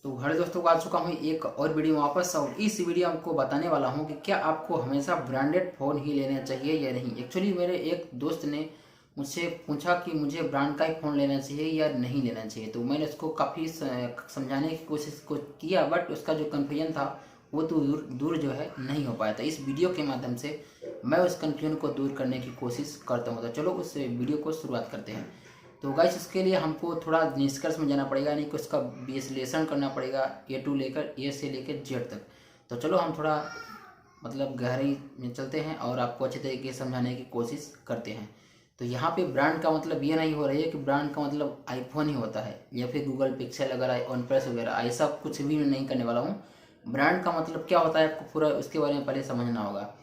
तो हेलो दोस्तों, आ चुका हूँ एक और वीडियो में वापस। और इस वीडियो में आपको बताने वाला हूँ कि क्या आपको हमेशा ब्रांडेड फ़ोन ही लेना चाहिए या नहीं। एक्चुअली मेरे एक दोस्त ने मुझसे पूछा कि मुझे ब्रांड का ही फ़ोन लेना चाहिए या नहीं लेना चाहिए। तो मैंने उसको काफ़ी समझाने की कोशिश को किया, बट उसका जो कन्फ्यूजन था वो तो दूर जो है नहीं हो पाया था। इस वीडियो के माध्यम से मैं उस कन्फ्यूजन को दूर करने की कोशिश करता हूँ। तो चलो उस वीडियो को शुरुआत करते हैं। तो गाइस, इसके लिए हमको थोड़ा निष्कर्ष में जाना पड़ेगा, यानी कि उसका विश्लेषण करना पड़ेगा ए से लेकर जेड तक। तो चलो हम थोड़ा गहराई में चलते हैं और आपको अच्छे तरीके से समझाने की कोशिश करते हैं। तो यहाँ पे ब्रांड का मतलब ये नहीं हो रही है कि ब्रांड का मतलब आईफोन ही होता है या फिर गूगल पिक्सल वगैरह, वन प्लस वगैरह, ऐसा कुछ भी मैं नहीं करने वाला हूँ। ब्रांड का मतलब क्या होता है आपको पूरा उसके बारे में पहले समझना होगा।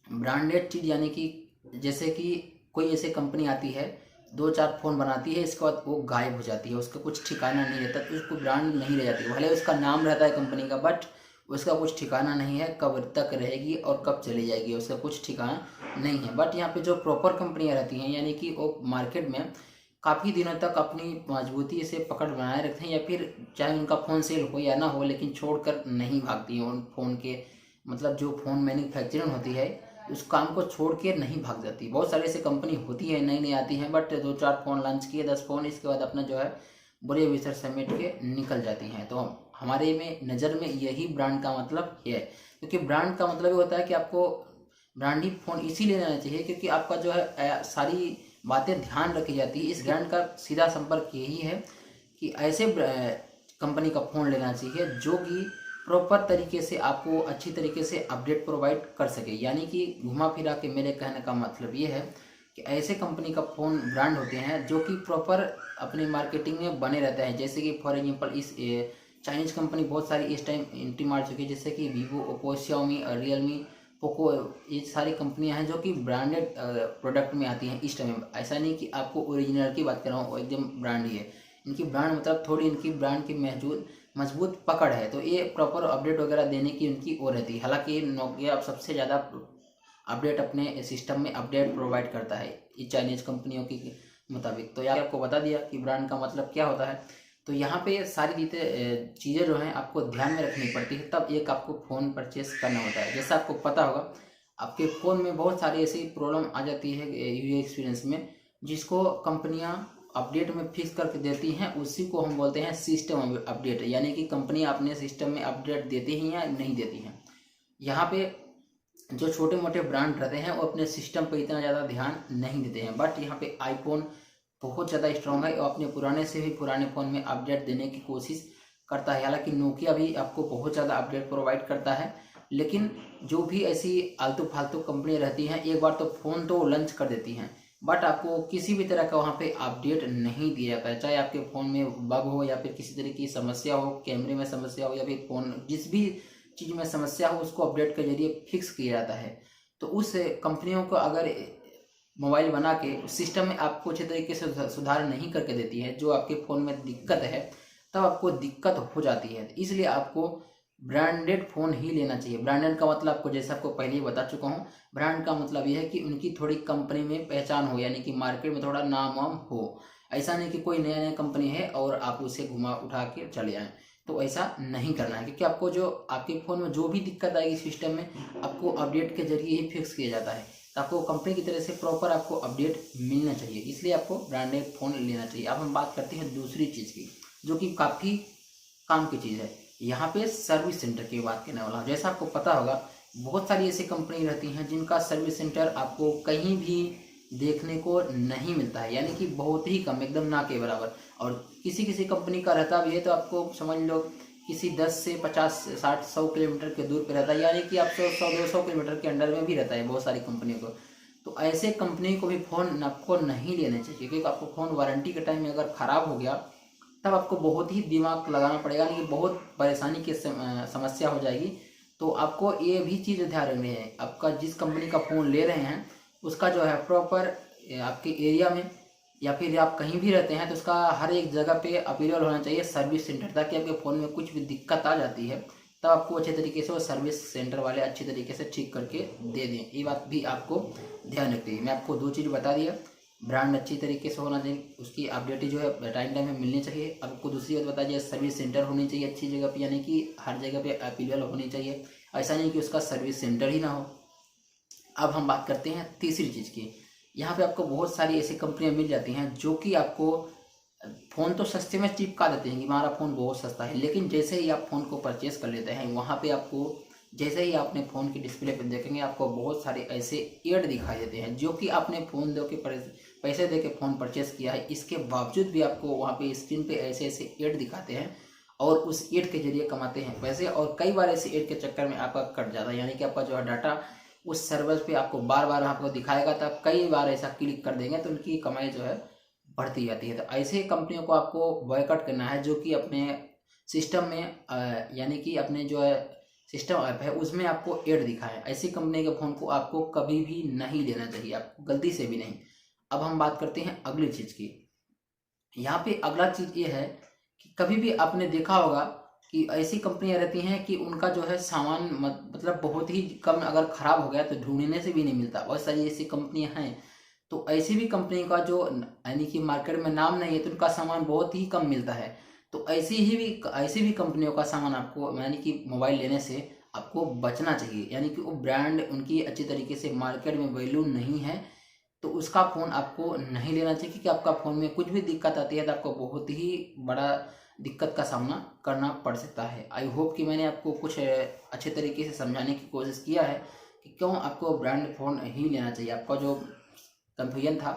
ब्रांडेड चीज़ यानी कि जैसे कि कोई ऐसी कंपनी आती है, दो चार फ़ोन बनाती है, इसके बाद वो गायब हो जाती है, उसका कुछ ठिकाना नहीं रहता, तो उसको ब्रांड नहीं रह जाती। भले उसका नाम रहता है कंपनी का, बट उसका कुछ ठिकाना नहीं है, कब तक रहेगी और कब चली जाएगी उसका कुछ ठिकाना नहीं है। बट यहाँ पे जो प्रॉपर कंपनियाँ रहती हैं, यानी कि वो मार्केट में काफ़ी दिनों तक अपनी मजबूती से पकड़ बनाए रखते हैं, या फिर चाहे उनका फ़ोन सेल हो या ना हो, लेकिन छोड़कर नहीं भागती हैं उन फ़ोन के, मतलब जो फ़ोन मैन्युफैक्चरिंग होती है उस काम को छोड़ के नहीं भाग जाती। बहुत सारी ऐसी कंपनी होती है, नई नई आती हैं, बट दो चार फ़ोन लॉन्च किए, 10 फ़ोन, इसके बाद अपना जो है बुरे विसर समेट के निकल जाती हैं। तो हमारे में नज़र में यही ब्रांड का मतलब है, क्योंकि ब्रांड का मतलब ये होता है कि आपको ब्रांड ही फ़ोन इसीलिए लेना चाहिए क्योंकि आपका जो है सारी बातें ध्यान रखी जाती है। इस ब्रांड का सीधा संपर्क यही है कि ऐसे कंपनी का फ़ोन लेना चाहिए जो कि प्रॉपर तरीके से आपको अच्छी तरीके से अपडेट प्रोवाइड कर सके। यानी कि घुमा फिरा के मेरे कहने का मतलब ये है कि ऐसे कंपनी का फ़ोन ब्रांड होते हैं जो कि प्रॉपर अपनी मार्केटिंग में बने रहते हैं। जैसे कि फॉर एग्जांपल इस चाइनीज़ कंपनी बहुत सारी इस टाइम एंट्री मार चुकी है, जैसे कि Vivo, Oppo, Xiaomi, Realme, Poco, ये सारी कंपनियां हैं जो कि ब्रांडेड प्रोडक्ट में आती हैं इस टाइम में। ऐसा नहीं कि आपको ओरिजिनल की बात कर रहा हूँ, एकदम ब्रांड ही है। इनकी ब्रांड मतलब थोड़ी इनकी ब्रांड की मजबूत पकड़ है, तो ये प्रॉपर अपडेट वगैरह देने की उनकी वो रहती है। हालांकि नोकिया अब सबसे ज़्यादा अपडेट अपने सिस्टम में अपडेट प्रोवाइड करता है ये चाइनीज़ कंपनियों के मुताबिक। तो यार आपको बता दिया कि ब्रांड का मतलब क्या होता है। तो यहाँ पे सारी चीज़ें जो हैं आपको ध्यान में रखनी पड़ती है, तब एक आपको फ़ोन परचेस करना होता है। जैसा आपको पता होगा आपके फ़ोन में बहुत सारी ऐसी प्रॉब्लम आ जाती है यूजर एक्सपीरियंस में, जिसको कंपनियां अपडेट में फिक्स करके देती हैं। उसी को हम बोलते हैं सिस्टम अपडेट, यानी कि कंपनी अपने सिस्टम में अपडेट देती हैं या नहीं देती हैं। यहाँ पे जो छोटे मोटे ब्रांड रहते हैं वो अपने सिस्टम पे इतना ज़्यादा ध्यान नहीं देते हैं, बट यहाँ पे आईफोन बहुत ज़्यादा स्ट्रॉन्ग है और अपने पुराने से भी पुराने फ़ोन में अपडेट देने की कोशिश करता है। हालांकि नोकिया भी आपको बहुत ज़्यादा अपडेट प्रोवाइड करता है, लेकिन जो भी ऐसी आलतू फालतू कंपनी रहती हैं, एक बार तो फ़ोन तो लॉन्च कर देती हैं, बट आपको किसी भी तरह का वहाँ पे अपडेट नहीं दिया जाता है। चाहे आपके फ़ोन में बग हो या फिर किसी तरह की समस्या हो, कैमरे में समस्या हो या फिर फ़ोन जिस भी चीज़ में समस्या हो, उसको अपडेट के जरिए फिक्स किया जाता है। तो उस कंपनियों को अगर मोबाइल बना के सिस्टम में आपको अच्छे तरीके से सुधार नहीं करके देती है, जो आपके फ़ोन में दिक्कत है, तब आपको दिक्कत हो जाती है। इसलिए आपको ब्रांडेड फ़ोन ही लेना चाहिए। ब्रांडेड का मतलब आपको, जैसे आपको पहले ही बता चुका हूँ, ब्रांड का मतलब ये है कि उनकी थोड़ी कंपनी में पहचान हो, यानी कि मार्केट में थोड़ा नाम वाम हो। ऐसा नहीं कि कोई नया नया कंपनी है और आप उसे घुमा उठा के चले आएँ, तो ऐसा नहीं करना है। क्योंकि आपको जो आपके फ़ोन में जो भी दिक्कत आएगी सिस्टम में, आपको अपडेट के जरिए ही फिक्स किया जाता है। तो आपको कंपनी की तरह से प्रॉपर आपको अपडेट मिलना चाहिए, इसलिए आपको ब्रांडेड फ़ोन लेना चाहिए। अब हम बात करते हैं दूसरी चीज़ की, जो कि काफ़ी काम की चीज़ है। यहाँ पे सर्विस सेंटर की बात करने वाला हूँ। जैसा आपको पता होगा बहुत सारी ऐसी कंपनी रहती हैं जिनका सर्विस सेंटर आपको कहीं भी देखने को नहीं मिलता है, यानी कि बहुत ही कम, एकदम ना के बराबर। और किसी किसी कंपनी का रहता भी है तो आपको समझ लो किसी 10 से 50 60 100 किलोमीटर के दूर पे रहता है, यानी कि आप 100 200 किलोमीटर के अंडर में भी रहता है बहुत सारी कंपनियों को। तो ऐसे कंपनी को भी फ़ोन आपको नहीं लेना चाहिए, क्योंकि आपको फ़ोन वारंटी के टाइम में अगर ख़राब हो गया तब आपको बहुत ही दिमाग लगाना पड़ेगा, यानी कि बहुत परेशानी की समस्या हो जाएगी। तो आपको ये भी चीज़ ध्यान रखनी है, आपका जिस कंपनी का फ़ोन ले रहे हैं उसका जो है प्रॉपर आपके एरिया में या फिर आप कहीं भी रहते हैं तो उसका हर एक जगह पे अवेलेबल होना चाहिए सर्विस सेंटर, ताकि आपके फ़ोन में कुछ भी दिक्कत आ जाती है तब आपको अच्छे तरीके से वो सर्विस सेंटर वाले अच्छी तरीके से ठीक करके दे दें। ये बात भी आपको ध्यान रखनी है। मैं आपको दो चीज़ बता दिया, ब्रांड अच्छी तरीके से होना चाहिए, उसकी अपडेट जो है टाइम में मिलनी चाहिए। आपको दूसरी बात बता दिया, सर्विस सेंटर होनी चाहिए अच्छी जगह पे, यानी कि हर जगह पे अवेलेबल होनी चाहिए, ऐसा नहीं कि उसका सर्विस सेंटर ही ना हो। अब हम बात करते हैं तीसरी चीज़ की। यहाँ पे आपको बहुत सारी ऐसी कंपनियाँ मिल जाती हैं जो कि आपको फ़ोन तो सस्ते में चिपका देते हैं कि हमारा फ़ोन बहुत सस्ता है, लेकिन जैसे ही आप फ़ोन को परचेस कर लेते हैं, वहाँ पे आपको जैसे ही आपने फ़ोन की डिस्प्ले पर देखेंगे, आपको बहुत सारे ऐसे एड दिखाई देते हैं जो कि आपने फ़ोन दे के पैसे दे के फ़ोन परचेस किया है, इसके बावजूद भी आपको वहाँ पे स्क्रीन पे ऐसे ऐसे एड दिखाते हैं और उस एड के जरिए कमाते हैं पैसे। और कई बार ऐसे एड के चक्कर में आपका कट जाता है, यानी कि आपका जो है डाटा उस सर्वर पे आपको बार बार आपको दिखाएगा, तो आप कई बार ऐसा क्लिक कर देंगे तो उनकी कमाई जो है बढ़ती जाती है। तो ऐसे कंपनियों को आपको बॉयकॉट करना है जो कि अपने सिस्टम में यानी कि अपने जो है सिस्टम ऐप है उसमें आपको एड दिखाए। ऐसी कंपनी के फ़ोन को आपको कभी भी नहीं लेना चाहिए, आपको गलती से भी नहीं। अब हम बात करते हैं अगली चीज़ की। यहाँ पे अगला चीज़ ये है कि कभी भी आपने देखा होगा कि ऐसी कंपनियां रहती हैं कि उनका जो है सामान मतलब बहुत ही कम, अगर ख़राब हो गया तो ढूंढने से भी नहीं मिलता। बहुत सारी ऐसी कंपनियां हैं, तो ऐसी भी कंपनी का जो यानी कि मार्केट में नाम नहीं है तो उनका सामान बहुत ही कम मिलता है। तो ऐसी भी कंपनियों का सामान आपको यानी कि मोबाइल लेने से आपको बचना चाहिए, यानी कि वो ब्रांड उनकी अच्छी तरीके से मार्केट में वैल्यू नहीं है तो उसका फ़ोन आपको नहीं लेना चाहिए, क्योंकि आपका फ़ोन में कुछ भी दिक्कत आती है तो आपको बहुत ही बड़ा दिक्कत का सामना करना पड़ सकता है। आई होप कि मैंने आपको कुछ अच्छे तरीके से समझाने की कोशिश किया है कि क्यों आपको ब्रांड फ़ोन ही लेना चाहिए। आपका जो कन्फ्यूजन था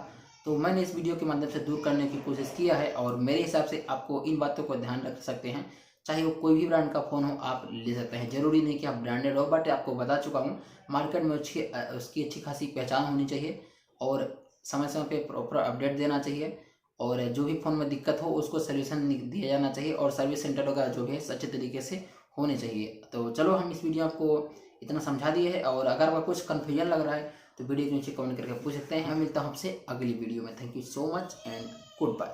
तो मैंने इस वीडियो के माध्यम से दूर करने की कोशिश किया है, और मेरे हिसाब से आपको इन बातों को ध्यान रख सकते हैं। चाहे वो कोई भी ब्रांड का फ़ोन हो आप ले सकते हैं, ज़रूरी नहीं कि आप ब्रांडेड हो, बट आपको बता चुका हूँ मार्केट में उसकी अच्छी खासी पहचान होनी चाहिए और समय समय पे प्रॉपर अपडेट देना चाहिए, और जो भी फ़ोन में दिक्कत हो उसको सलूशन दिया जाना चाहिए, और सर्विस सेंटर वगैरह जो भी है अच्छे तरीके से होने चाहिए। तो चलो हम इस वीडियो आपको इतना समझा दिए है, और अगर आपको कुछ कन्फ्यूजन लग रहा है तो वीडियो के नीचे कमेंट करके पूछ सकते हैं। मैं मिलता हूँ आपसे अगली वीडियो में। Thank you so much and good bye.